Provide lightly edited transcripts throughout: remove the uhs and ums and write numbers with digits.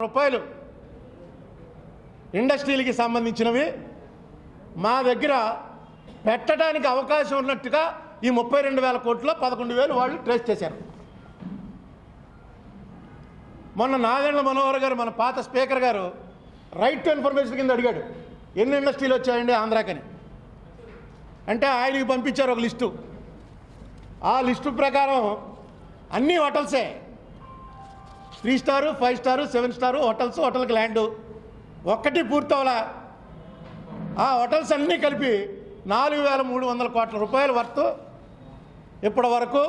రూపాయలు ఇండస్ట్రీలకి సంబంధించినవి మా దగ్గర పెట్టడానికి అవకాశం ఉన్నట్టుగా ఈ 32,000 కోట్లలో 11,000 వాళ్ళు ట్రేస్ చేశారు. మొన్న నాదెండ్ల మనోహర్ గారు మన పాత స్పీకర్ గారు రైట్ టు ఇన్ఫర్మేషన్ కింద అడిగాడు, ఎన్ని ఇండస్ట్రీలు వచ్చాయండి ఆంధ్రాకని. అంటే ఆయనకి పంపించారు ఒక లిస్టు. ఆ లిస్టు ప్రకారం అన్ని హోటల్సే, 3 స్టార్ 5 స్టార్ 7 స్టార్ హోటల్స్, హోటల్కి ల్యాండు ఒక్కటి పూర్తవలా. ఆ హోటల్స్ అన్నీ కలిపి 4,300 కోట్ల రూపాయల వర్త్ ఇప్పటి వరకు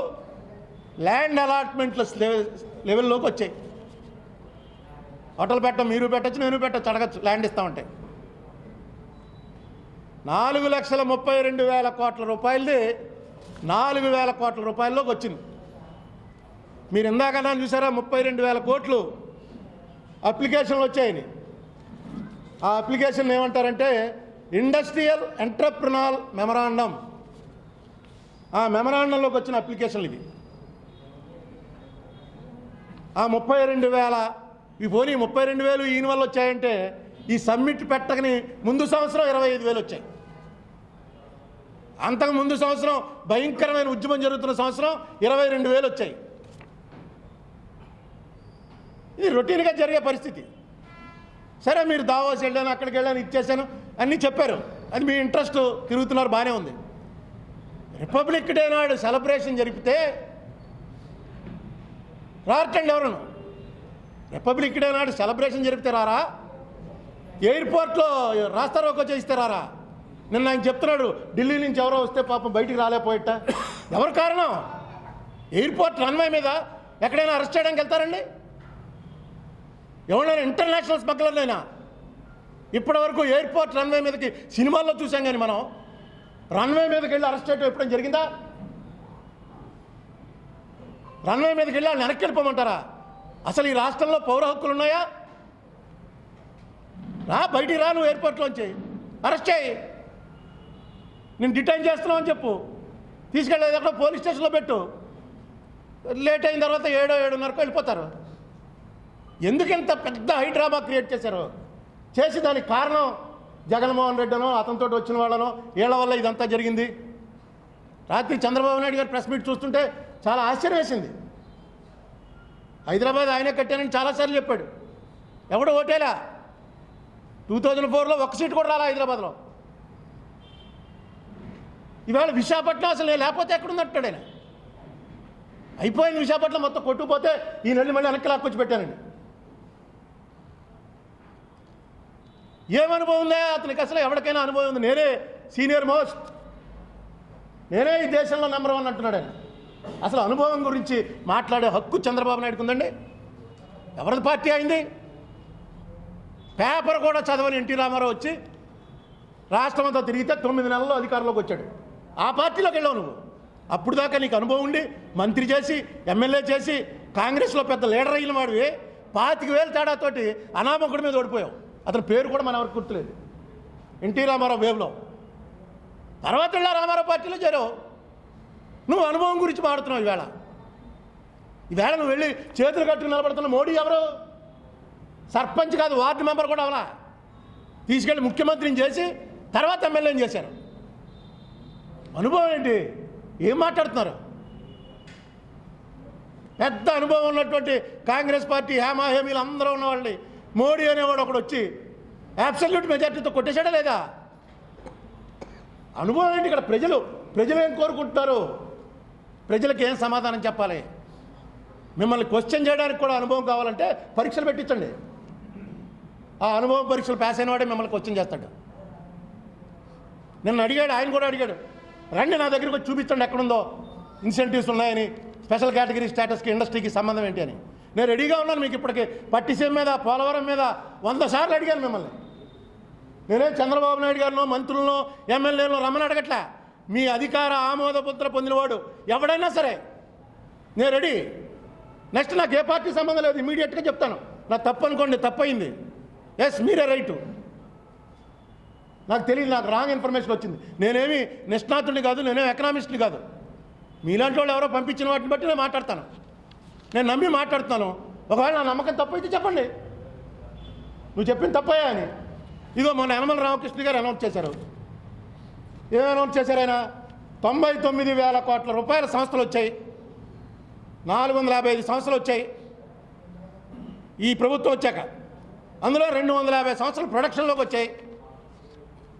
ల్యాండ్ అలాట్మెంట్ల లెవెల్లోకి వచ్చాయి. హోటల్ పెట్టం, మీరు పెట్టచ్చు, నేను పెట్టచ్చు, అడగచ్చు, ల్యాండ్ ఇస్తామంటే 4,32,000 కోట్ల రూపాయలది 4,000 కోట్ల రూపాయల్లోకి వచ్చింది. మీరు ఇందాకన్నా చూసారా 32,000 కోట్లు అప్లికేషన్లు వచ్చాయని. ఆ అప్లికేషన్ ఏమంటారంటే ఇండస్ట్రియల్ ఎంటర్ప్రినర్ మెమరాండం. ఆ మెమరాండంలోకి వచ్చిన అప్లికేషన్లు ఇవి. ఆ 32,000 ఈ పోనీ 32,000 ఈయన వల్ల వచ్చాయంటే ఈ సబ్మిట్ పెట్టకని ముందు సంవత్సరం 25,000 వచ్చాయి. అంతకు ముందు సంవత్సరం భయంకరమైన ఉద్యమం జరుగుతున్న సంవత్సరం 22,000 వచ్చాయి. ఇది రొటీన్గా జరిగే పరిస్థితి. సరే, మీరు దావోస్ వెళ్ళాను, అక్కడికి వెళ్ళాను, ఇచ్చేసాను అన్నీ చెప్పారు, అది మీ ఇంట్రెస్ట్, తిరుగుతున్నారు, బాగానే ఉంది. రిపబ్లిక్ డే నాడు సెలబ్రేషన్ జరిపితే రారటండి ఎవరు? రిపబ్లిక్ డే నాడు సెలబ్రేషన్ జరిపితే రారా? ఎయిర్పోర్ట్లో రాస్తారోకో చేయిస్తే రారా? నిన్న ఆయన చెప్తున్నాడు, ఢిల్లీ నుంచి ఎవరో వస్తే పాపం బయటికి రాలేకపోయేట. ఎవరు కారణం? ఎయిర్పోర్ట్ రన్వే మీద ఎక్కడైనా అరెస్ట్ చేయడానికి వెళ్తారండి? ఎవరైనా ఇంటర్నేషనల్ స్మగ్లర్నైనా? ఇప్పటి వరకు ఎయిర్పోర్ట్ రన్వే మీదకి సినిమాల్లో చూసాం, కానీ మనం రన్వే మీదకి వెళ్ళి అరెస్ట్ చేయడం ఎప్పుడైనా జరిగిందా? రన్వే మీదకి వెళ్ళి వాళ్ళు వెనక్కి వెళ్ళిపోమంటారా? అసలు ఈ రాష్ట్రంలో పౌర హక్కులు ఉన్నాయా? రా, బయటికి రా, నువ్వు ఎయిర్పోర్ట్లోంచి అరెస్ట్ చేయి, నేను డిటైన్ చేస్తున్నావు అని చెప్పు, తీసుకెళ్ళేది ఎక్కడ పోలీస్ స్టేషన్లో పెట్టు. లేట్ అయిన తర్వాత 7:30 వెళ్ళిపోతారు. ఎందుకు ఇంత పెద్ద హైడ్రామా క్రియేట్ చేశారు? చేసి దానికి కారణం జగన్మోహన్ రెడ్డి అనో అతనితో వచ్చిన వాళ్ళనో, వీళ్ళ వల్ల ఇదంతా జరిగింది. రాత్రి చంద్రబాబు నాయుడు గారు ప్రెస్ మీట్ చూస్తుంటే చాలా ఆశ్చర్యం వేసింది. హైదరాబాద్ ఆయనే కట్టానని చాలాసార్లు చెప్పాడు, ఎవడు ఓటేలా. 2004లో ఒక్క సీటు కూడా రాలా హైదరాబాద్లో. ఇవాళ విశాఖపట్నం అసలు లేకపోతే ఎక్కడున్నట్టాడు ఆయన. అయిపోయింది విశాఖపట్నం మొత్తం, కొట్టుకుపోతే ఈ నెల్లి మళ్ళీ వెనక్కి లాక్కొచ్చి పెట్టానండి. ఏమనుభవం ఉందా అతనికి? అసలు ఎవరికైనా అనుభవం ఉంది? నేనే సీనియర్ మోస్ట్, నేనే ఈ దేశంలో నెంబర్ 1 అంటున్నాడు ఆయన. అసలు అనుభవం గురించి మాట్లాడే హక్కు చంద్రబాబు నాయుడుకు ఉందండి? ఎవరిది పార్టీ అయింది? పేపర్ కూడా చదవని ఎన్టీ రామారావు వచ్చి రాష్ట్రం అంతా తిరిగితే 9 నెలల్లో అధికారంలోకి వచ్చాడు. ఆ పార్టీలోకి వెళ్ళావు నువ్వు. అప్పుడు దాకా నీకు అనుభవం ఉండి మంత్రి చేసి ఎమ్మెల్యే చేసి కాంగ్రెస్లో పెద్ద లీడర్ అయిన వాడివి 25,000 తేడాతోటి అనామకుడి మీద ఓడిపోయావు. అతని పేరు కూడా మన ఎవరికి గుర్తులేదు. ఎన్టీ రామారావు వేవ్లో. తర్వాత ఇలా రామారావు పార్టీలో చేరావు. నువ్వు అనుభవం గురించి మాడుతున్నావు. ఈవేళ నువ్వు వెళ్ళి చేతులు కట్టుకుని నిలబడుతున్న మోడీ ఎవరు? సర్పంచ్ కాదు, వార్డు మెంబర్ కూడా అవలా. తీసుకెళ్ళి ముఖ్యమంత్రిని చేసి తర్వాత ఎమ్మెల్యేని చేశారు. అనుభవం ఏంటి? ఏం మాట్లాడుతున్నారు? పెద్ద అనుభవం ఉన్నటువంటి కాంగ్రెస్ పార్టీ హేమాహేమీలు అందరూ ఉన్నవాళ్ళని మోడీ అనేవాడు ఒకడు వచ్చి అబ్సల్యూట్ మెజార్టీతో కొట్టేశాడా లేదా? అనుభవం ఏంటి? ఇక్కడ ప్రజలు ఏం కోరుకుంటున్నారు? ప్రజలకు ఏం సమాధానం చెప్పాలి? మిమ్మల్ని క్వశ్చన్ చేయడానికి కూడా అనుభవం కావాలంటే పరీక్షలు పెట్టించండి. ఆ అనుభవం పరీక్షలు పాస్ అయిన వాడే మిమ్మల్ని క్వశ్చన్ చేస్తాడు. నిన్న అడిగాడు, ఆయన కూడా అడిగాడు, రండి నా దగ్గరికి వచ్చి చూపించండి ఎక్కడుందో ఇన్సెంటివ్స్ ఉన్నాయని, స్పెషల్ కేటగిరీ స్టేటస్కి ఇండస్ట్రీకి సంబంధం ఏంటి అని. నేను రెడీగా ఉన్నాను. మీకు ఇప్పటికి పట్టిసీమ మీద, పోలవరం మీద 100 సార్లు అడిగాను మిమ్మల్ని. నేనేం చంద్రబాబు నాయుడు గారినో మంత్రులను ఎమ్మెల్యేలను రమ్మని అడగట్లే. మీ అధికార ఆమోదముద్ర పొందినవాడు ఎవడైనా సరే నేను రెడీ. నెక్స్ట్ నాకు ఏ పార్టీ సంబంధం లేదు, ఇమీడియట్గా చెప్తాను. నా తప్పు అనుకోండి, తప్పయింది, ఎస్ మీరే రైటు, నాకు తెలియదు, నాకు రాంగ్ ఇన్ఫర్మేషన్ వచ్చింది. నేనేమి నిష్ణాతుడిని కాదు, నేనేమి ఎకనామిస్ట్ని కాదు. మీలాంటి వాళ్ళు ఎవరో పంపించిన వాటిని బట్టి నేను మాట్లాడతాను. నేను నమ్మి మాట్లాడుతున్నాను. ఒకవేళ నా నమ్మకం తప్పు అయితే చెప్పండి, నువ్వు చెప్పింది తప్పయా అని. ఇదో మొన్న యనమల రామకృష్ణ గారు అనౌన్స్ చేశారు. ఏం అనౌన్స్ చేశారు ఆయన? 99,000 కోట్ల రూపాయల సంస్థలు వచ్చాయి, 455 సంస్థలు వచ్చాయి ఈ ప్రభుత్వం వచ్చాక. అందులో 250 సంవత్సరాలు ప్రొడక్షన్లోకి వచ్చాయి.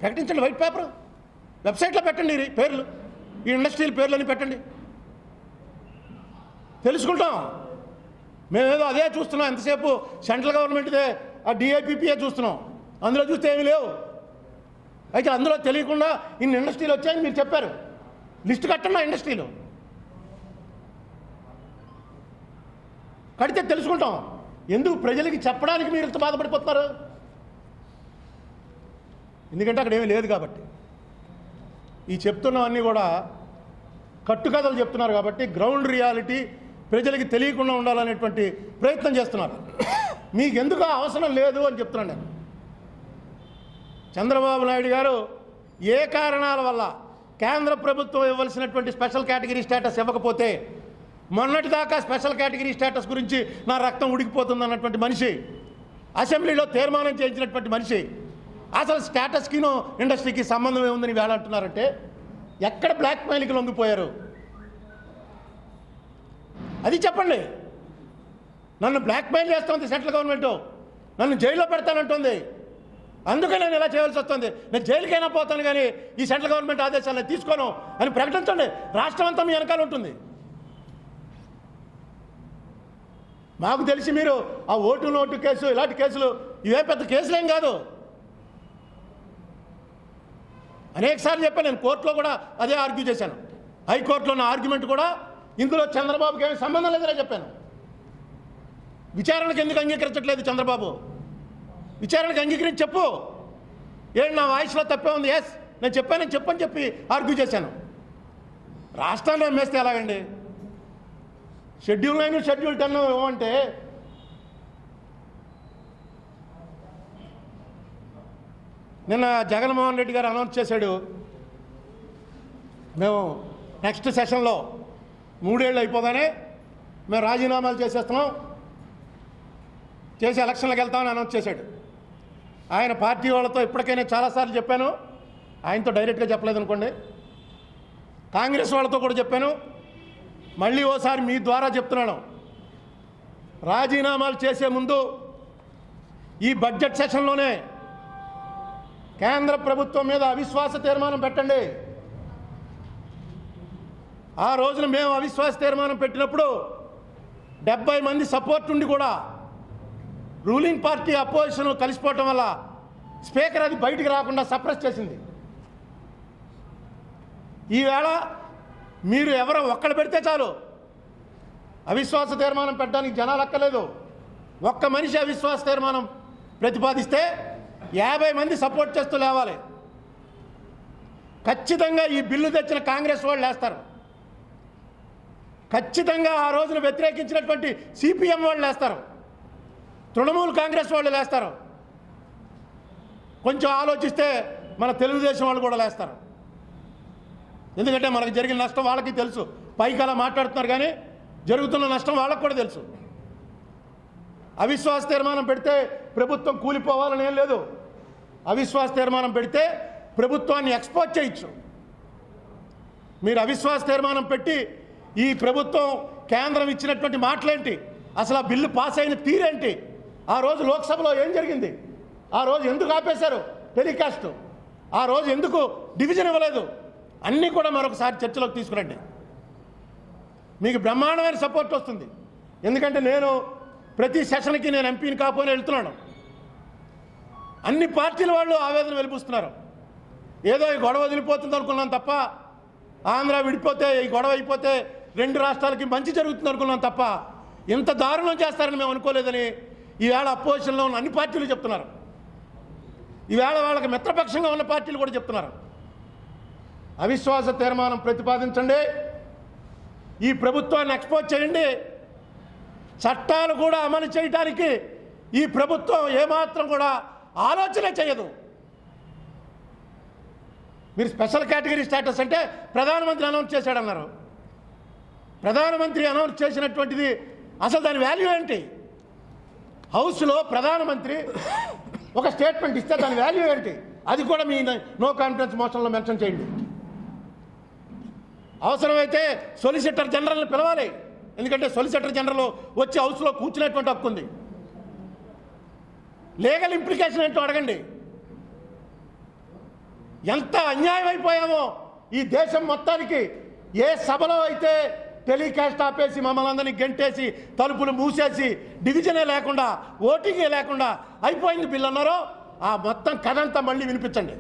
ప్రకటించండి, వైట్ పేపర్ వెబ్సైట్లో పెట్టండి, పేర్లు, ఈ ఇండస్ట్రీల పేర్లని పెట్టండి, తెలుసుకుంటాం. మేమేదో అదే చూస్తున్నాం, ఎంతసేపు సెంట్రల్ గవర్నమెంట్దే ఆ డిఐపిపిఏ చూస్తున్నాం, అందులో చూస్తే ఏమీ లేవు. అయితే అందులో తెలియకుండా ఇన్ని ఇండస్ట్రీలు వచ్చాయని మీరు చెప్పారు, లిస్టు కట్టండి. ఆ ఇండస్ట్రీలు కడితే తెలుసుకుంటాం. ఎందుకు ప్రజలకి చెప్పడానికి మీరు ఇంత బాధపడిపోతున్నారు? ఎందుకంటే అక్కడ ఏమీ లేదు కాబట్టి. ఈ చెప్తున్నవన్నీ కూడా కట్టుకథలు చెప్తున్నారు కాబట్టి గ్రౌండ్ రియాలిటీ ప్రజలకి తెలియకుండా ఉండాలనేటువంటి ప్రయత్నం చేస్తున్నారు. మీకు ఎందుకు అవసరం లేదు అని చెప్తున్నాను నేను. చంద్రబాబు నాయుడు గారు ఏ కారణాల వల్ల కేంద్ర ప్రభుత్వం ఇవ్వాల్సినటువంటి స్పెషల్ కేటగిరీ స్టేటస్ ఇవ్వకపోతే, మొన్నటిదాకా స్పెషల్ కేటగిరీ స్టేటస్ గురించి నా రక్తం ఉడికిపోతుంది అన్నటువంటి మనిషి, అసెంబ్లీలో తీర్మానం చేయించినటువంటి మనిషి, అసలు స్టేటస్కిను ఇండస్ట్రీకి సంబంధం ఏముందని వేళ అంటున్నారంటే ఎక్కడ బ్లాక్ మెయిల్కి లొంగిపోయారు? అది చెప్పండి. నన్ను బ్లాక్ మెయిల్ చేస్తుంది సెంట్రల్ గవర్నమెంట్, నన్ను జైల్లో పెడతానంటుంది, అందుకే నేను ఇలా చేయవలసి వస్తుంది. నేను జైలుకైనా పోతాను కానీ ఈ సెంట్రల్ గవర్నమెంట్ ఆదేశాలను తీసుకోను అని ప్రకటించండి. రాష్ట్రం అంతా మీ వెనకాల ఉంటుంది. మాకు తెలిసి మీరు ఆ ఓటు నోటు కేసు ఇలాంటి కేసులు ఇవే పెద్ద కేసులేం కాదు. అనేకసార్లు చెప్పాను, నేను కోర్టులో కూడా అదే ఆర్గ్యూ చేశాను. హైకోర్టులో ఉన్న ఆర్గ్యుమెంట్ కూడా ఇందులో చంద్రబాబుకి ఏమీ సంబంధం లేదని చెప్పాను. విచారణకు ఎందుకు అంగీకరించట్లేదు చంద్రబాబు? విచారణకు అంగీకరించి చెప్పు. ఏంటి నా వాయిస్లో తప్పే ఉంది? ఎస్, నేను చెప్పానని చెప్పని చెప్పి ఆర్గ్యూ చేశాను. రాష్ట్రాన్ని అమ్మేస్తే ఎలాగండి? షెడ్యూల్ 9 షెడ్యూల్ 10 ఇవ్వమంటే నిన్న జగన్మోహన్ రెడ్డి గారు అనౌన్స్ చేశాడు, మేము నెక్స్ట్ సెషన్లో 3 ఏళ్ళు అయిపోగానే మేము రాజీనామాలు చేసేస్తున్నాం, చేసి ఎలక్షన్లకు వెళ్తామని అనౌన్స్ చేశాడు. ఆయన పార్టీ వాళ్ళతో ఇప్పటికైనా చాలాసార్లు చెప్పాను, ఆయనతో డైరెక్ట్గా చెప్పలేదు అనుకోండి, కాంగ్రెస్ వాళ్ళతో కూడా చెప్పాను, మళ్ళీ ఓసారి మీ ద్వారా చెప్తున్నాను. రాజీనామాలు చేసే ముందు ఈ బడ్జెట్ సెషన్లోనే కేంద్ర ప్రభుత్వం మీద అవిశ్వాస తీర్మానం పెట్టండి. ఆ రోజున మేము అవిశ్వాస తీర్మానం పెట్టినప్పుడు 70 మంది సపోర్ట్ ఉండి కూడా రూలింగ్ పార్టీ అపోజిషన్ కలిసిపోవటం వల్ల స్పీకర్ అది బయటికి రాకుండా సప్రెస్ చేసింది. ఈవేళ మీరు ఎవరో ఒక్కడు పెడితే చాలు, అవిశ్వాస తీర్మానం పెట్టడానికి జనాలు అక్కర్లేదు. ఒక్క మనిషి అవిశ్వాస తీర్మానం ప్రతిపాదిస్తే 50 మంది సపోర్ట్ చేస్తూ లేవాలి. ఖచ్చితంగా ఈ బిల్లు తెచ్చిన కాంగ్రెస్ వాళ్ళు లేస్తారు, ఖచ్చితంగా ఆ రోజున వ్యతిరేకించినటువంటి సిపిఎం వాళ్ళు లేస్తారు, తృణమూల్ కాంగ్రెస్ వాళ్ళు లేస్తారు, కొంచెం ఆలోచిస్తే మన తెలుగుదేశం వాళ్ళు కూడా లేస్తారు. ఎందుకంటే మనకు జరిగిన నష్టం వాళ్ళకి తెలుసు. పైకి అలా మాట్లాడుతున్నారు కానీ జరుగుతున్న నష్టం వాళ్ళకు కూడా తెలుసు. అవిశ్వాస తీర్మానం పెడితే ప్రభుత్వం కూలిపోవాలని ఏం లేదు. అవిశ్వాస తీర్మానం పెడితే ప్రభుత్వాన్ని ఎక్స్పోజ్ చేయొచ్చు. మీరు అవిశ్వాస తీర్మానం పెట్టి ఈ ప్రభుత్వం కేంద్రం ఇచ్చినటువంటి మాటలేంటి, అసలు ఆ బిల్లు పాస్ అయిన తీరేంటి, ఆ రోజు లోక్సభలో ఏం జరిగింది, ఆ రోజు ఎందుకు ఆపేశారు టెలికాస్ట్, ఆ రోజు ఎందుకు డివిజన్ ఇవ్వలేదు, అన్నీ కూడా మరొకసారి చర్చలోకి తీసుకురండి. మీకు బ్రహ్మాండమైన సపోర్ట్ వస్తుంది. ఎందుకంటే నేను ప్రతి సెషన్కి నేను ఎంపీని కాకపోయినా వెళ్తున్నాను. అన్ని పార్టీల వాళ్ళు ఆవేదన వెలిపిస్తున్నారు. ఏదో ఈ గొడవ వదిలిపోతుంది అనుకున్నాను తప్ప, ఆంధ్ర విడిపోతే ఈ గొడవ అయిపోతే 2 రాష్ట్రాలకి మంచి జరుగుతుంది అనుకున్నాను తప్ప ఇంత దారుణం చేస్తారని మేము అనుకోలేదని ఈవేళ అపోజిషన్లో ఉన్న అన్ని పార్టీలు చెప్తున్నారు. ఈవేళ వాళ్ళకి మిత్రపక్షంగా ఉన్న పార్టీలు కూడా చెప్తున్నారు. అవిశ్వాస తీర్మానం ప్రతిపాదించండి, ఈ ప్రభుత్వాన్ని ఎక్స్పోజ్ చేయండి. చట్టాలు కూడా అమలు చేయడానికి ఈ ప్రభుత్వం ఏమాత్రం కూడా ఆలోచనే చేయదు. మీరు స్పెషల్ కేటగిరీ స్టేటస్ అంటే ప్రధానమంత్రి అనౌన్స్ చేశాడన్నారు. ప్రధానమంత్రి అనౌన్స్ చేసినటువంటిది అసలు దాని వాల్యూ ఏంటి? హౌస్లో ప్రధానమంత్రి ఒక స్టేట్మెంట్ ఇస్తే దాని వాల్యూ ఏంటి? అది కూడా మీ నో కాన్ఫిడెన్స్ మోషన్లో మెన్షన్ చేయండి. అవసరమైతే సొలిసిటర్ జనరల్ని పిలవాలి, ఎందుకంటే సొలిసిటర్ జనరల్ వచ్చి హౌస్లో కూర్చునేటువంటి హక్కు ఉంది. లీగల్ ఇంప్లికేషన్ ఏంటో అడగండి. ఎంత అన్యాయం అయిపోయామో ఈ దేశం మొత్తానికి. ఏ సభలో అయితే టెలికాస్ట్ ఆపేసి మమ్మల్ని అందరినీ గెంటేసి తలుపులు మూసేసి డివిజనే లేకుండా ఓటింగే లేకుండా అయిపోయింది బిల్ అన్నారో, ఆ మొత్తం కథంతా మళ్ళీ వినిపించండి.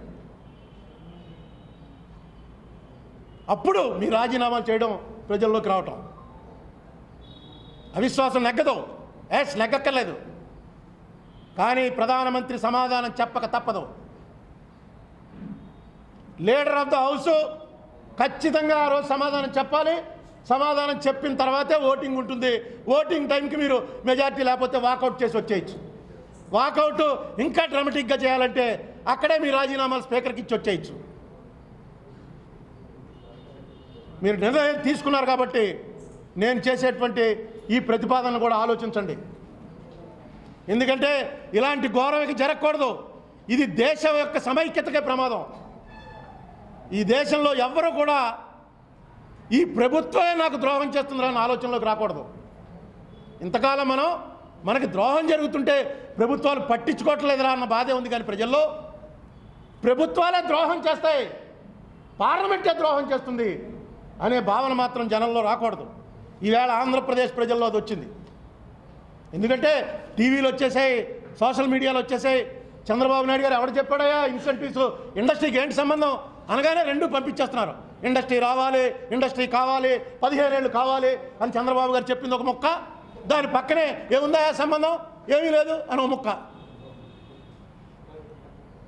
అప్పుడు మీ రాజీనామాలు చేయడం ప్రజల్లోకి రావటం. అవిశ్వాసం నెగ్గదు, నెగ్గక్కర్లేదు, కానీ ప్రధానమంత్రి సమాధానం చెప్పక తప్పదు. లీడర్ ఆఫ్ ద హౌస్ ఖచ్చితంగా ఆ రోజు సమాధానం చెప్పాలి. సమాధానం చెప్పిన తర్వాతే ఓటింగ్ ఉంటుంది. ఓటింగ్ టైంకి మీరు మెజార్టీ లేకపోతే వాకౌట్ చేసి వచ్చేయచ్చు. వాకౌట్ ఇంకా డ్రామాటిక్గా చేయాలంటే అక్కడే మీ రాజీనామాలు స్పీకర్కి ఇచ్చి వచ్చేయచ్చు. మీరు నిర్ణయం తీసుకున్నారు కాబట్టి నేను చేసేటువంటి ఈ ప్రతిపాదనను కూడా ఆలోచించండి. ఎందుకంటే ఇలాంటి ఘోరం జరగకూడదు. ఇది దేశం యొక్క సమైక్యతకే ప్రమాదం. ఈ దేశంలో ఎవ్వరూ కూడా ఈ ప్రభుత్వమే నాకు ద్రోహం చేస్తుందన్న ఆలోచనలోకి రాకూడదు. ఇంతకాలం మనకి ద్రోహం జరుగుతుంటే ప్రభుత్వాలు పట్టించుకోవట్లేదురా అన్న బాధే ఉంది, కానీ ప్రజల్లో ప్రభుత్వాలే ద్రోహం చేస్తాయి, పార్లమెంటే ద్రోహం చేస్తుంది అనే భావన మాత్రం జనంలో రాకూడదు. ఈవేళ ఆంధ్రప్రదేశ్ ప్రజల్లో అది వచ్చింది. ఎందుకంటే టీవీలు వచ్చేసాయి, సోషల్ మీడియాలో వచ్చేసాయి. చంద్రబాబు నాయుడు గారు ఎవడు చెప్పాడయా ఇన్సెంటివ్స్ ఇండస్ట్రీకి ఏంటి సంబంధం అనగానే రెండు పంపించేస్తున్నారు. ఇండస్ట్రీ రావాలి, ఇండస్ట్రీ కావాలి, 15 ఏళ్ళు కావాలి అని చంద్రబాబు గారు చెప్పింది ఒక ముక్క, దాని పక్కనే ఏముందా సంబంధం, ఏమీ లేదు అని ఒక ముక్క.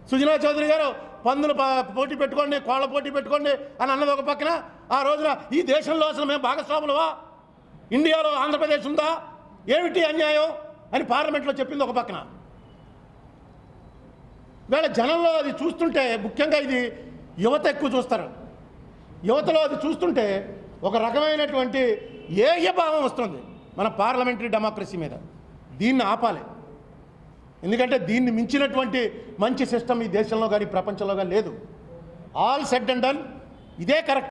సుజనా చౌదరి గారు పందులు పోటీ పెట్టుకోండి, కోళ్ళ పోటీ పెట్టుకోండి అని అన్నది ఒక పక్కన. ఆ రోజున ఈ దేశంలో అసలు మేము భాగస్వాములవా, ఇండియాలో ఆంధ్రప్రదేశ్ ఉందా, ఏమిటి అన్యాయం అని పార్లమెంట్లో చెప్పింది ఒక పక్కన. వీళ్ళ జనంలో అది చూస్తుంటే, ముఖ్యంగా ఇది యువత ఎక్కువ చూస్తారు, యువతలో అది చూస్తుంటే ఒక రకమైనటువంటి ఏయభావం వస్తుంది మన పార్లమెంటరీ డెమోక్రసీ మీద. దీన్ని ఆపాలి, ఎందుకంటే దీన్ని మించినటువంటి మంచి సిస్టమ్ ఈ దేశంలో కానీ ప్రపంచంలో కానీ లేదు. ఆల్ సెడ్ అండ్ డన్, ఇదే కరెక్ట్.